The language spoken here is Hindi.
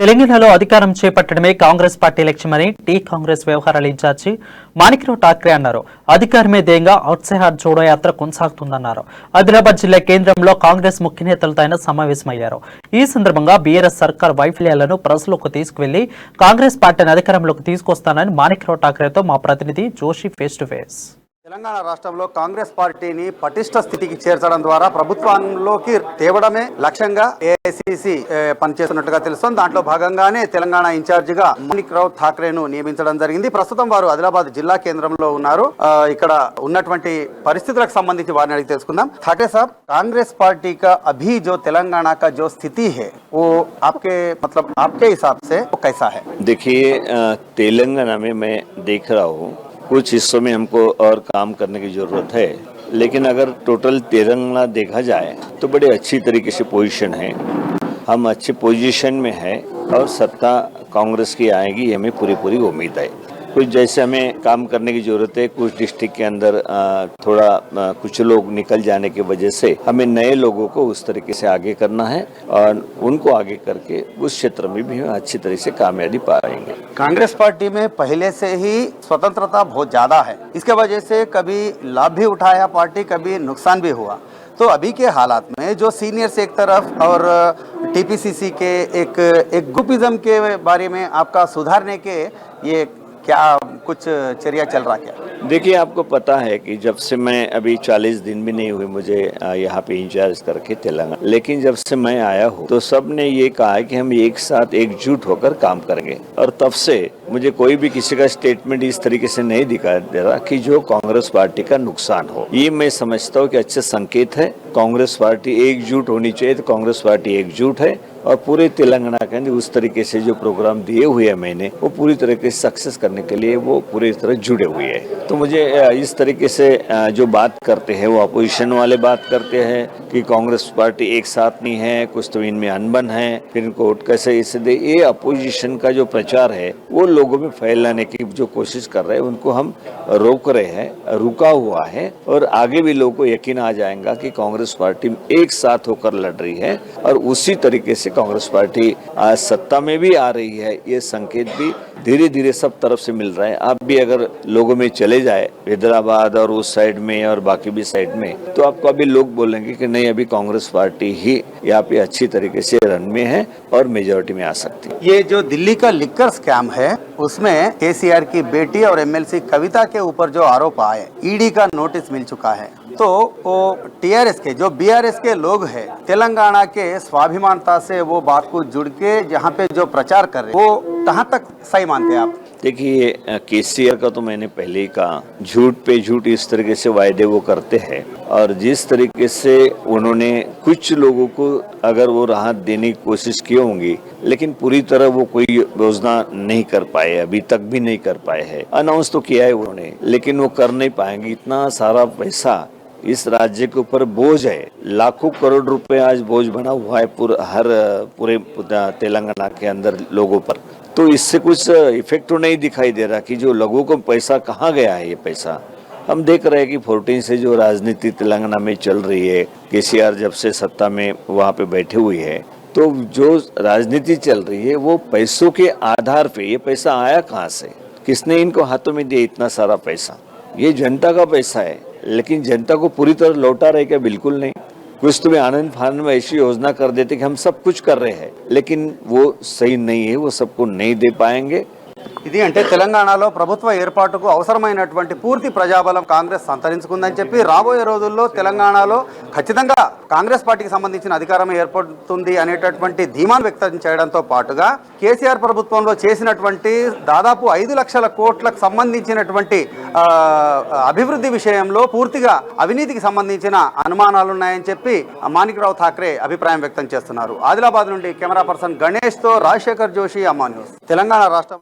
తెలంగాణలో అధికారం చేపట్టడమే కాంగ్రెస్ పార్టీ లక్ష్యమని టీ కాంగ్రెస్ వ్యవహారాల ఇన్ఛార్జి మాణిక్రావు ఠాక్రే అన్నారు. అధికారమే ధ్యేయంగా ఔత్సాహార్ జోడో యాత్ర కొనసాగుతుందన్నారు. ఆదిలాబాద్ జిల్లా కేంద్రంలో కాంగ్రెస్ ముఖ్య నేతలతో ఆయన సమావేశమయ్యారు. ఈ సందర్భంగా బీఆర్ఎస్ సర్కార్ వైఫల్యాలను ప్రజలకు తీసుకువెళ్లి కాంగ్రెస్ పార్టీని అధికారంలోకి తీసుకొస్తానని మాణిక్రావు ఠాక్రేతో మా ప్రతినిధి Joshi face to face. Telangana రాష్ట్రంలో కాంగ్రెస్ పార్టీని పటిష్ట స్థితికి చేర్చడం ద్వారా ప్రభుత్వంలోకి తేవడమే లక్ష్యంగా ఏఐసిసి పనిచేస్తున్నట్టుగా తెలుస్తోంది. దాంట్లో భాగంగానే తెలంగాణ ఇన్ఛార్జిగా మాణిక్రావు ఠాక్రేను నియమించడం జరిగింది. ప్రస్తుతం వారు ఆదిలాబాద్ జిల్లా కేంద్రంలో ఉన్నారు. ఇక్కడ ఉన్నటువంటి పరిస్థితులకు సంబంధించి వారిని అడిగి తెలుసుకుందాం. ఠాక్రే సాబ్, కాంగ్रेस पार्टी का अभी जो तेलंगाना का जो स्थिति है वो आपके हिसाब से वो कैसा है? देखिए, तेलंगाना में मैं देख रहा हूँ कुछ हिस्सों में हमको और काम करने की जरूरत है, लेकिन अगर टोटल तेलंगाना देखा जाए तो बड़े अच्छी तरीके से पोजीशन है। हम अच्छे पोजीशन में है और सत्ता कांग्रेस की आएगी, हमें पूरी उम्मीद है। कुछ जैसे हमें काम करने की जरूरत है, कुछ डिस्ट्रिक्ट के अंदर थोड़ा कुछ लोग निकल जाने की वजह से हमें नए लोगों को उस तरीके से आगे करना है और उनको आगे करके उस क्षेत्र में भी अच्छी तरह से कामयाबी पाएंगे। कांग्रेस पार्टी में पहले से ही स्वतंत्रता बहुत ज्यादा है, इसके वजह से कभी लाभ भी उठाया पार्टी, कभी नुकसान भी हुआ। तो अभी के हालात में जो सीनियर्स एक तरफ और टीपीसीसी के एक ग्रुपिज्म के बारे में आपका सुधारने के ये क्या कुछ चर्या चल रहा क्या? देखिए, आपको पता है कि जब से मैं अभी 40 दिन भी नहीं हुए मुझे यहाँ पे इंचार्ज करके तेलंगाना, लेकिन जब से मैं आया हूँ तो सब ने ये कहा है कि हम एक साथ एकजुट होकर काम करेंगे। और तब से मुझे कोई भी किसी का स्टेटमेंट इस तरीके से नहीं दिखाई दे रहा कि जो कांग्रेस पार्टी का नुकसान हो। ये मैं समझता हूँ कि अच्छे संकेत है। कांग्रेस पार्टी एकजुट होनी चाहिए, तो कांग्रेस पार्टी एकजुट है और पूरे तेलंगाना के अंदर उस तरीके से जो प्रोग्राम दिए हुए हैं मैंने, वो पूरी तरीके से सक्सेस करने के लिए वो पूरी तरह जुड़े हुए हैं। तो मुझे इस तरीके से जो बात करते हैं वो अपोजिशन वाले बात करते हैं कि कांग्रेस पार्टी एक साथ नहीं है, कुछ तो इनमें अनबन है, फिर इनको वोट कैसे इसे दे। ये अपोजिशन का जो प्रचार है वो लोगों में फैलाने की जो कोशिश कर रहे हैं, उनको हम रोक रहे हैं, रुका हुआ है। और आगे भी लोगों को यकीन आ जाएगा कि कांग्रेस पार्टी एक साथ होकर लड़ रही है और उसी तरीके से कांग्रेस पार्टी आज सत्ता में भी आ रही है। ये संकेत भी धीरे धीरे सब तरफ से मिल रहा है। आप भी अगर लोगों में चले जाए हैदराबाद और उस साइड में और बाकी भी साइड में, तो आपको अभी लोग बोलेंगे कि नहीं, अभी कांग्रेस पार्टी ही यहाँ पे अच्छी तरीके से रन में है और मेजोरिटी में आ सकती है। ये जो दिल्ली का लिक्कर स्कैम है उसमें केसीआर की बेटी और एमएलसी कविता के ऊपर जो आरोप आए, ईडी का नोटिस मिल चुका है। तो वो टीआरएस के जो बीआरएस के लोग हैं, तेलंगाना के स्वाभिमानता से वो बात को जुड़ के जहाँ पे जो प्रचार कर रहे हैं, वो कहाँ तक सही मानते हैं आप? देखिए, केसीआर का तो मैंने पहले ही कहा, झूठ पे झूठ इस तरीके से वायदे वो करते हैं और जिस तरीके से उन्होंने कुछ लोगों को अगर वो राहत देने की कोशिश की होंगी, लेकिन पूरी तरह वो कोई योजना नहीं कर पाए, अभी तक भी नहीं कर पाए हैं। अनाउंस तो किया है उन्होंने, लेकिन वो कर नहीं पाएंगे। इतना सारा पैसा इस राज्य के ऊपर बोझ है, लाखों करोड़ रुपए आज बोझ बना हुआ है पूरे तेलंगाना के अंदर लोगों पर। तो इससे कुछ इफेक्ट तो नहीं दिखाई दे रहा कि जो लोगों को पैसा कहाँ गया है। ये पैसा हम देख रहे हैं कि 14 से जो राजनीति तेलंगाना में चल रही है, केसीआर जब से सत्ता में वहाँ पे बैठे हुए हैं, तो जो राजनीति चल रही है वो पैसों के आधार पे, ये पैसा आया कहाँ से, किसने इनको हाथों में दिया इतना सारा पैसा? ये जनता का पैसा है, लेकिन जनता को पूरी तरह लौटा रहे क्या? बिल्कुल नहीं। कुछ तो आनंद फानंद में ऐसी योजना कर देते कि हम सब कुछ कर रहे हैं, लेकिन वो सही नहीं है, वो सबको नहीं दे पाएंगे। ఇది అంటే తెలంగాణలో ప్రభుత్వ ఏర్పాటుకు అవసరమైనటువంటి పూర్తి ప్రజాబలం కాంగ్రెస్ సంతరించుకుందని చెప్పి రాబోయే రోజుల్లో తెలంగాణలో ఖచ్చితంగా కాంగ్రెస్ పార్టీకి సంబంధించిన అధికారం ఏర్పడుతుంది అనేటటువంటి ధీమాను వ్యక్తం చేయడంతో పాటుగా కేసీఆర్ ప్రభుత్వంలో చేసినటువంటి దాదాపు 5 లక్షల కోట్లకు సంబంధించినటువంటి అభివృద్ధి విషయంలో పూర్తిగా అవినీతికి సంబంధించిన అనుమానాలు ఉన్నాయని చెప్పి మాణిక్రావు ఠాక్రే అభిప్రాయం వ్యక్తం చేస్తున్నారు. ఆదిలాబాద్ నుండి కెమెరా పర్సన్ గణేష్ తో రాజశేఖర్ జోషి, అమ్మా న్యూస్, తెలంగాణ రాష్ట్రం.